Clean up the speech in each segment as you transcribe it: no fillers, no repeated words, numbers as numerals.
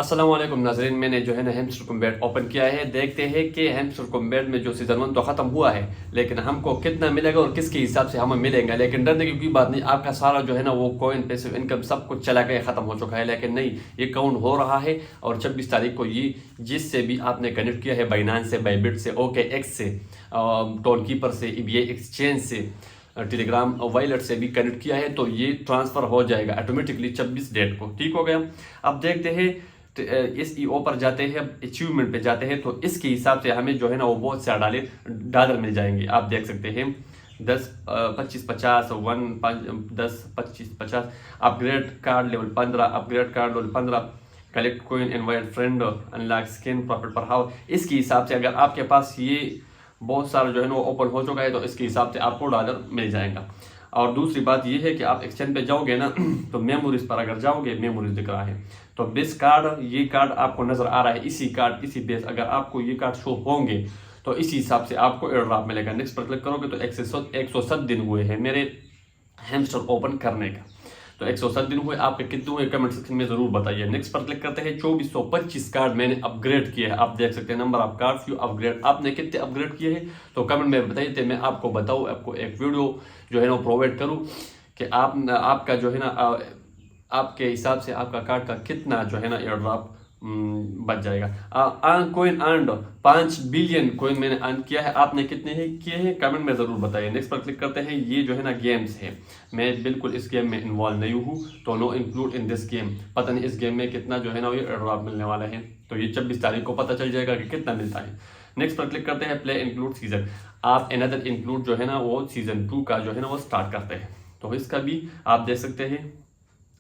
अस्सलाम वालेकुम नाज़रीन, मैंने जो है ना हैमस्टर कॉम्बैट ओपन किया है। देखते हैं कि हैमस्टर कॉम्बैट में जो सीज़न 1 तो ख़त्म हुआ है, लेकिन हमको कितना मिलेगा और किसके हिसाब से हमें मिलेगा। लेकिन डरने की कोई बात नहीं, आपका सारा जो है ना वो कॉइन, पैसिव इनकम सब कुछ चला गया, ख़त्म हो चुका है। लेकिन नहीं, ये काउंट हो रहा है और 26 तारीख को ये जिससे भी आपने कनेक्ट किया है, बाइनांस से, बाइबिट से, OKX से, टोन कीपर से, ये एक्सचेंज से, टेलीग्राम वॉलेट से भी कनेक्ट किया है, तो ये ट्रांसफ़र हो जाएगा ऑटोमेटिकली 26 डेट को। ठीक हो गया। अब देखते हैं इस ईओ पर जाते हैं, अचीवमेंट पे जाते हैं, तो इसके हिसाब से हमें जो है ना वो बहुत सारे डॉलर मिल जाएंगे। आप देख सकते हैं 10, 25, 50, 1, 5, 10, 25, 50, upgrade card level 15, upgrade card level 15, collect coin, invite friend, unlock skin, profit पर हाउ। इसके हिसाब से अगर आपके पास ये बहुत सारा जो है ना वो ओपन हो चुका है, तो इसके हिसाब से आपको डॉलर मिल जाएगा। और दूसरी बात ये है कि आप एक्सचेंज पे जाओगे ना तो मेमोरीज पर अगर जाओगे, मेमोरीज दिख रहा है, तो बेस कार्ड, ये कार्ड आपको नजर आ रहा है, इसी कार्ड, इसी बेस, अगर आपको ये कार्ड शो होंगे तो इसी हिसाब से आपको एयर ड्रॉप मिलेगा। नेक्स्ट पर क्लिक करोगे तो 107 दिन हुए हैं मेरे हैमस्टर ओपन करने का। तो 107 दिन हुए, आपके कितने हुए कमेंट सेक्शन में जरूर बताइए। नेक्स्ट पर क्लिक करते हैं। 2425 कार्ड मैंने अपग्रेड किए हैं। आप देख सकते हैं number of cards you upgrade. आपने कितने अपग्रेड किए हैं तो कमेंट में बताइए, तो मैं आपको बताऊँ, आपको एक वीडियो जो है ना प्रोवाइड करूँ कि आपका जो है ना आपके हिसाब से आपका कार्ड का कितना जो है ना एयर ड्रॉप बच जाएगा। कोइन अर्नड 5 बिलियन कोइन मैंने अर्न किया है। आपने कितने ही किए हैं कमेंट में ज़रूर बताइए। नेक्स्ट पर क्लिक करते हैं। ये जो है ना गेम्स है, मैं बिल्कुल इस गेम में इन्वॉल्व नहीं हूँ, तो know include in this game. पता नहीं इस गेम में कितना जो है ना ये ड्रॉप मिलने वाला है, तो ये 26 तारीख को पता चल जाएगा कि कितना मिलता है। नेक्स्ट पर क्लिक करते हैं। Play include season. आप अनदर इंक्लूड जो है ना वो सीजन 2 का जो है ना वो स्टार्ट करते हैं, तो इसका भी आप देख सकते हैं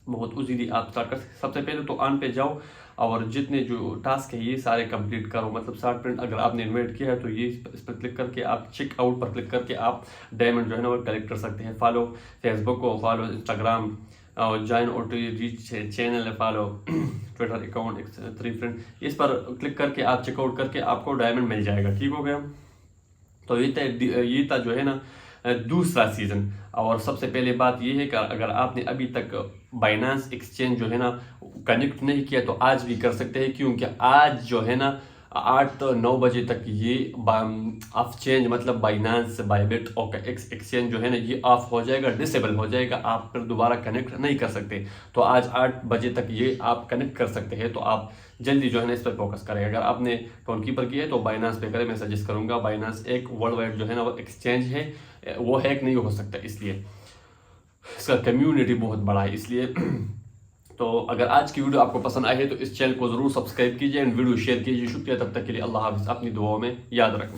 बहुत ईजीली आप स्टार्ट कर सकते। सबसे पहले तो ऑन पे जाओ और जितने जो टास्क है ये सारे कंप्लीट करो। मतलब 60 मिनट अगर आपने इन्वाइट किया है तो ये इस पर क्लिक करके आप चेक आउट पर क्लिक करके आप डायमंड जो है ना वो कलेक्ट कर सकते हैं। फॉलो फेसबुक को, फॉलो इंस्टाग्राम, और join OT reach channel, follow Twitter account, 3 friend, इस पर क्लिक करके आप चेकआउट करके आपको डायमंड मिल जाएगा। ठीक हो गया। तो ये था जो है ना दूसरा सीज़न। और सबसे पहले बात ये है कि अगर आपने अभी तक बाइनांस एक्सचेंज जो है ना कनेक्ट नहीं किया तो आज भी कर सकते हैं, क्योंकि आज जो है ना 8-9 बजे तक ये ऑफ चेंज, मतलब बाइनांस, बाइबिट, OKX एक्सचेंज जो है ना ये ऑफ हो जाएगा, डिसेबल हो जाएगा, आप फिर दोबारा कनेक्ट नहीं कर सकते। तो आज 8 बजे तक ये आप कनेक्ट कर सकते हैं, तो आप जल्दी जो है ना इस पर फोकस करें। अगर आपने टोन कीपर की है तो बाइनांस पे करें। मैं सजेस्ट करूंगा, बाइनांस एक वर्ल्ड वाइड जो है ना वो एक्सचेंज है, वो हैक नहीं हो सकता, इसलिए इसका कम्युनिटी बहुत बड़ा है, इसलिए तो अगर आज की वीडियो आपको पसंद आई है तो इस चैनल को जरूर सब्सक्राइब कीजिए एंड वीडियो शेयर कीजिए। शुक्रिया, तब तक के लिए अल्लाह हाफिज़। अपनी दुआओं में याद रखें।